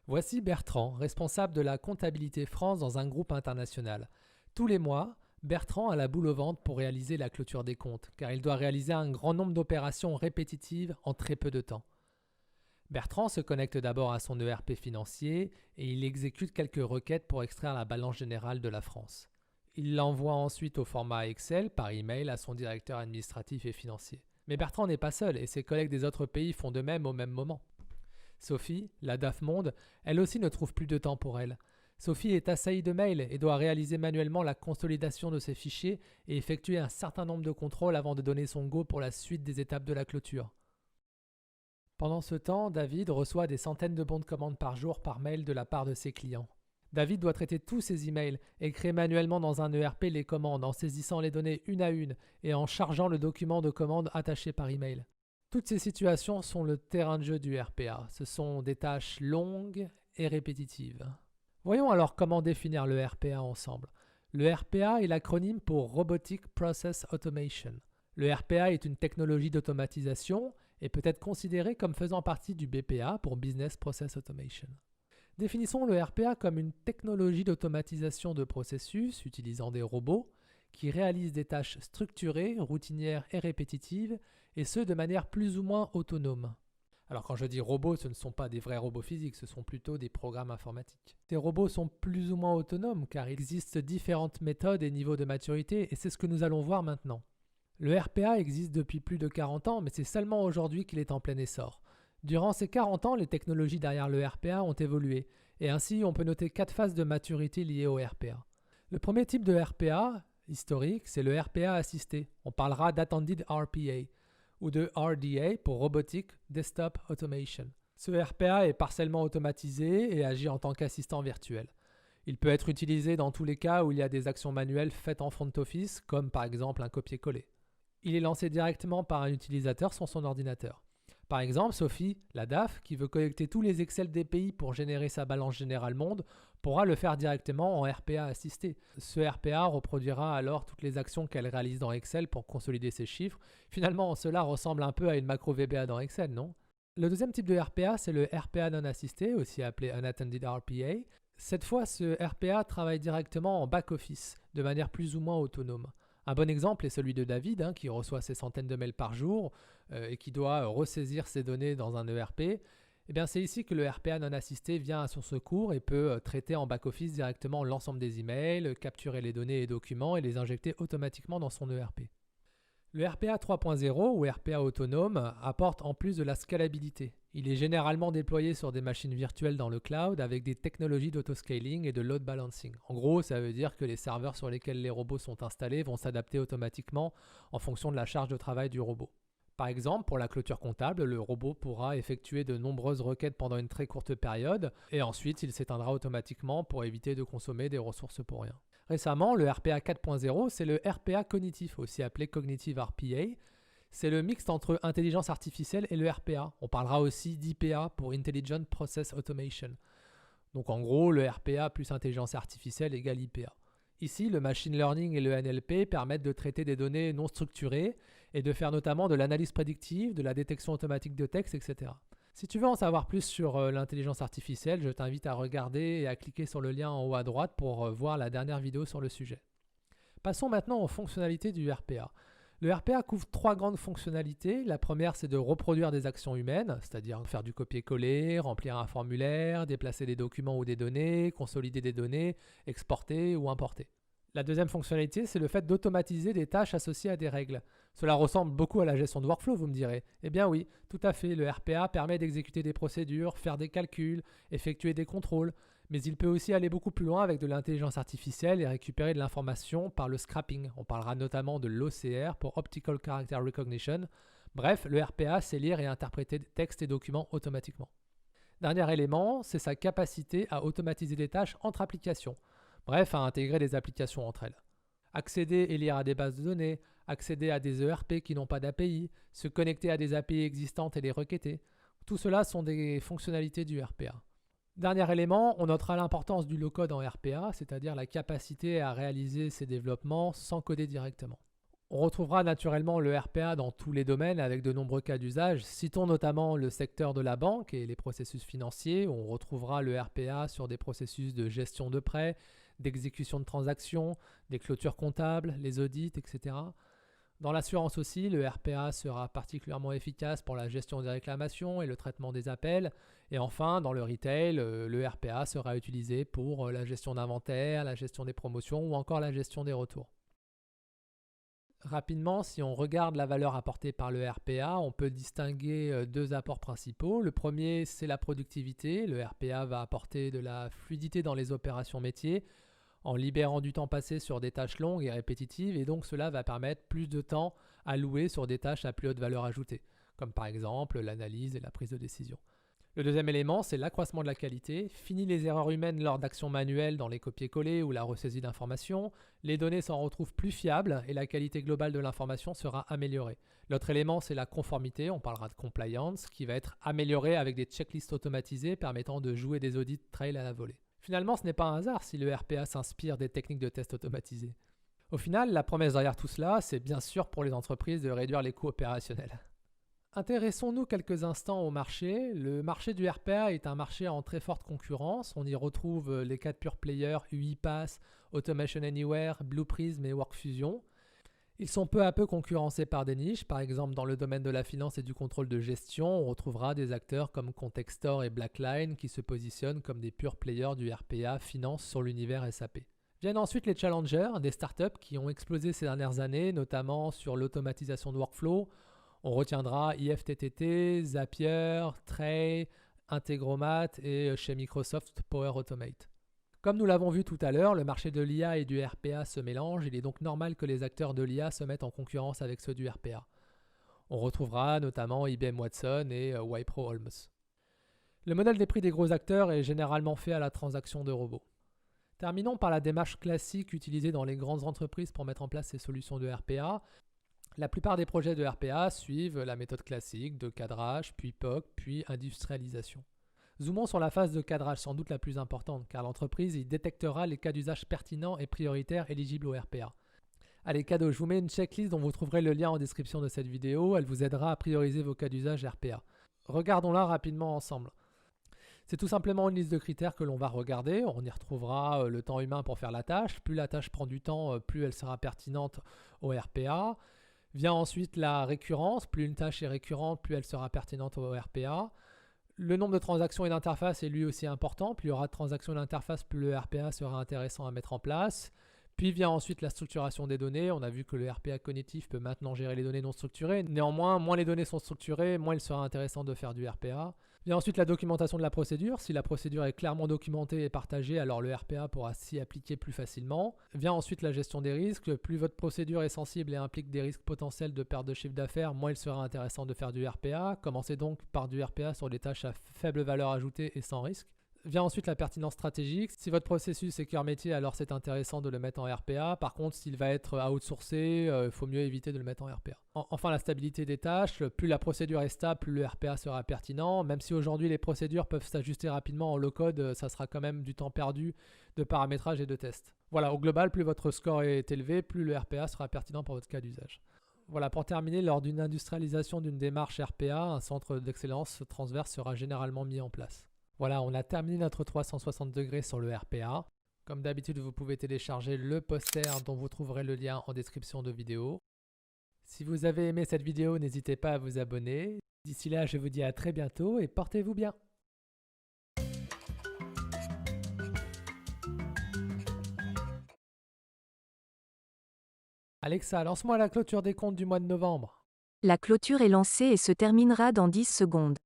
Voici Bertrand, responsable de la comptabilité France dans un groupe international. Tous les mois, Bertrand a la boule au ventre pour réaliser la clôture des comptes, car il doit réaliser un grand nombre d'opérations répétitives en très peu de temps. Bertrand se connecte d'abord à son ERP financier et il exécute quelques requêtes pour extraire la balance générale de la France. Il l'envoie ensuite au format Excel par email à son directeur administratif et financier. Mais Bertrand n'est pas seul et ses collègues des autres pays font de même au même moment. Sophie, la DAF Monde, elle aussi ne trouve plus de temps pour elle. Sophie est assaillie de mails et doit réaliser manuellement la consolidation de ses fichiers et effectuer un certain nombre de contrôles avant de donner son go pour la suite des étapes de la clôture. Pendant ce temps, David reçoit des centaines de bons de commande par jour par mail de la part de ses clients. David doit traiter tous ses emails et créer manuellement dans un ERP les commandes en saisissant les données une à une et en chargeant le document de commande attaché par email. Toutes ces situations sont le terrain de jeu du RPA. Ce sont des tâches longues et répétitives. Voyons alors comment définir le RPA ensemble. Le RPA est l'acronyme pour Robotic Process Automation. Le RPA est une technologie d'automatisation et peut être considéré comme faisant partie du BPA pour Business Process Automation. Définissons le RPA comme une technologie d'automatisation de processus utilisant des robots qui réalisent des tâches structurées, routinières et répétitives, et ce de manière plus ou moins autonome. Alors quand je dis robots, ce ne sont pas des vrais robots physiques, ce sont plutôt des programmes informatiques. Ces robots sont plus ou moins autonomes car il existe différentes méthodes et niveaux de maturité et c'est ce que nous allons voir maintenant. Le RPA existe depuis plus de 40 ans mais c'est seulement aujourd'hui qu'il est en plein essor. Durant ces 40 ans, les technologies derrière le RPA ont évolué et ainsi on peut noter 4 phases de maturité liées au RPA. Le premier type de RPA historique, c'est le RPA assisté. On parlera d'Attended RPA ou de RDA pour Robotic Desktop Automation. Ce RPA est partiellement automatisé et agit en tant qu'assistant virtuel. Il peut être utilisé dans tous les cas où il y a des actions manuelles faites en front office, comme par exemple un copier-coller. Il est lancé directement par un utilisateur sur son ordinateur. Par exemple, Sophie, la DAF, qui veut collecter tous les Excel des pays pour générer sa balance générale monde, pourra le faire directement en RPA assisté. Ce RPA reproduira alors toutes les actions qu'elle réalise dans Excel pour consolider ses chiffres. Finalement, cela ressemble un peu à une macro VBA dans Excel, non? Le deuxième type de RPA, c'est le RPA non assisté, aussi appelé Unattended RPA. Cette fois, ce RPA travaille directement en back-office, de manière plus ou moins autonome. Un bon exemple est celui de David, qui reçoit ses centaines de mails par jour et qui doit ressaisir ses données dans un ERP. C'est ici que le RPA non assisté vient à son secours et peut traiter en back-office directement l'ensemble des emails, capturer les données et documents et les injecter automatiquement dans son ERP. Le RPA 3.0 ou RPA autonome apporte en plus de la scalabilité. Il est généralement déployé sur des machines virtuelles dans le cloud avec des technologies d'autoscaling et de load balancing. En gros, ça veut dire que les serveurs sur lesquels les robots sont installés vont s'adapter automatiquement en fonction de la charge de travail du robot. Par exemple, pour la clôture comptable, le robot pourra effectuer de nombreuses requêtes pendant une très courte période et ensuite il s'éteindra automatiquement pour éviter de consommer des ressources pour rien. Récemment, le RPA 4.0, c'est le RPA cognitif, aussi appelé Cognitive RPA. C'est le mixte entre intelligence artificielle et le RPA. On parlera aussi d'IPA pour Intelligent Process Automation. Donc en gros, le RPA plus intelligence artificielle égale IPA. Ici, le machine learning et le NLP permettent de traiter des données non structurées et de faire notamment de l'analyse prédictive, de la détection automatique de texte, etc. Si tu veux en savoir plus sur l'intelligence artificielle, je t'invite à regarder et à cliquer sur le lien en haut à droite pour voir la dernière vidéo sur le sujet. Passons maintenant aux fonctionnalités du RPA. Le RPA couvre 3 grandes fonctionnalités. La première, c'est de reproduire des actions humaines, c'est-à-dire faire du copier-coller, remplir un formulaire, déplacer des documents ou des données, consolider des données, exporter ou importer. La deuxième fonctionnalité, c'est le fait d'automatiser des tâches associées à des règles. Cela ressemble beaucoup à la gestion de workflow, vous me direz. Eh bien oui, tout à fait, le RPA permet d'exécuter des procédures, faire des calculs, effectuer des contrôles, mais il peut aussi aller beaucoup plus loin avec de l'intelligence artificielle et récupérer de l'information par le scrapping. On parlera notamment de l'OCR pour Optical Character Recognition. Bref, le RPA sait lire et interpréter textes et documents automatiquement. Dernier élément, c'est sa capacité à automatiser des tâches entre applications. Bref, à intégrer des applications entre elles. Accéder et lire à des bases de données, accéder à des ERP qui n'ont pas d'API, se connecter à des API existantes et les requêter. Tout cela sont des fonctionnalités du RPA. Dernier élément, on notera l'importance du low-code en RPA, c'est-à-dire la capacité à réaliser ces développements sans coder directement. On retrouvera naturellement le RPA dans tous les domaines avec de nombreux cas d'usage. Citons notamment le secteur de la banque et les processus financiers. On retrouvera le RPA sur des processus de gestion de prêts, d'exécution de transactions, des clôtures comptables, les audits, etc. Dans l'assurance aussi, le RPA sera particulièrement efficace pour la gestion des réclamations et le traitement des appels. Et enfin, dans le retail, le RPA sera utilisé pour la gestion d'inventaire, la gestion des promotions ou encore la gestion des retours. Rapidement, si on regarde la valeur apportée par le RPA, on peut distinguer deux apports principaux. Le premier, c'est la productivité. Le RPA va apporter de la fluidité dans les opérations métiers en libérant du temps passé sur des tâches longues et répétitives, et donc cela va permettre plus de temps alloué sur des tâches à plus haute valeur ajoutée, comme par exemple l'analyse et la prise de décision. Le deuxième élément, c'est l'accroissement de la qualité. Fini les erreurs humaines lors d'actions manuelles dans les copier-coller ou la ressaisie d'informations. Les données s'en retrouvent plus fiables et la qualité globale de l'information sera améliorée. L'autre élément, c'est la conformité. On parlera de compliance, qui va être améliorée avec des checklists automatisées permettant de jouer des audits trail à la volée. Finalement, ce n'est pas un hasard si le RPA s'inspire des techniques de test automatisées. Au final, la promesse derrière tout cela, c'est bien sûr pour les entreprises de réduire les coûts opérationnels. Intéressons-nous quelques instants au marché. Le marché du RPA est un marché en très forte concurrence. On y retrouve les 4 pure players UiPath, Automation Anywhere, Blue Prism et WorkFusion. Ils sont peu à peu concurrencés par des niches. Par exemple, dans le domaine de la finance et du contrôle de gestion, on retrouvera des acteurs comme Contextor et Blackline qui se positionnent comme des pure players du RPA finance sur l'univers SAP. Viennent ensuite les challengers, des startups qui ont explosé ces dernières années, notamment sur l'automatisation de workflow. On retiendra IFTTT, Zapier, Tray, Integromat et chez Microsoft Power Automate. Comme nous l'avons vu tout à l'heure, le marché de l'IA et du RPA se mélangent. Il est donc normal que les acteurs de l'IA se mettent en concurrence avec ceux du RPA. On retrouvera notamment IBM Watson et Wipro Holmes. Le modèle des prix des gros acteurs est généralement fait à la transaction de robots. Terminons par la démarche classique utilisée dans les grandes entreprises pour mettre en place ces solutions de RPA. La plupart des projets de RPA suivent la méthode classique de cadrage, puis POC, puis industrialisation. Zoomons sur la phase de cadrage, sans doute la plus importante, car l'entreprise y détectera les cas d'usage pertinents et prioritaires éligibles au RPA. Allez, cadeau, je vous mets une checklist dont vous trouverez le lien en description de cette vidéo. Elle vous aidera à prioriser vos cas d'usage RPA. Regardons-la rapidement ensemble. C'est tout simplement une liste de critères que l'on va regarder. On y retrouvera le temps humain pour faire la tâche. Plus la tâche prend du temps, plus elle sera pertinente au RPA. Vient ensuite la récurrence. Plus une tâche est récurrente, plus elle sera pertinente au RPA. Le nombre de transactions et d'interfaces est lui aussi important. Plus il y aura de transactions et d'interfaces, plus le RPA sera intéressant à mettre en place. Puis vient ensuite la structuration des données. On a vu que le RPA cognitif peut maintenant gérer les données non structurées. Néanmoins, moins les données sont structurées, moins il sera intéressant de faire du RPA. Vient ensuite la documentation de la procédure. Si la procédure est clairement documentée et partagée, alors le RPA pourra s'y appliquer plus facilement. Vient ensuite la gestion des risques. Plus votre procédure est sensible et implique des risques potentiels de perte de chiffre d'affaires, moins il sera intéressant de faire du RPA. Commencez donc par du RPA sur des tâches à faible valeur ajoutée et sans risque. Vient ensuite la pertinence stratégique. Si votre processus est cœur métier, alors c'est intéressant de le mettre en RPA. Par contre, s'il va être outsourcé, il faut mieux éviter de le mettre en RPA. Enfin, la stabilité des tâches. Plus la procédure est stable, plus le RPA sera pertinent. Même si aujourd'hui les procédures peuvent s'ajuster rapidement en low-code, ça sera quand même du temps perdu de paramétrage et de test. Voilà, au global, plus votre score est élevé, plus le RPA sera pertinent pour votre cas d'usage. Voilà, pour terminer, lors d'une industrialisation d'une démarche RPA, un centre d'excellence transverse sera généralement mis en place. Voilà, on a terminé notre 360 degrés sur le RPA. Comme d'habitude, vous pouvez télécharger le poster dont vous trouverez le lien en description de vidéo. Si vous avez aimé cette vidéo, n'hésitez pas à vous abonner. D'ici là, je vous dis à très bientôt et portez-vous bien. Alexa, lance-moi la clôture des comptes du mois de novembre. La clôture est lancée et se terminera dans 10 secondes.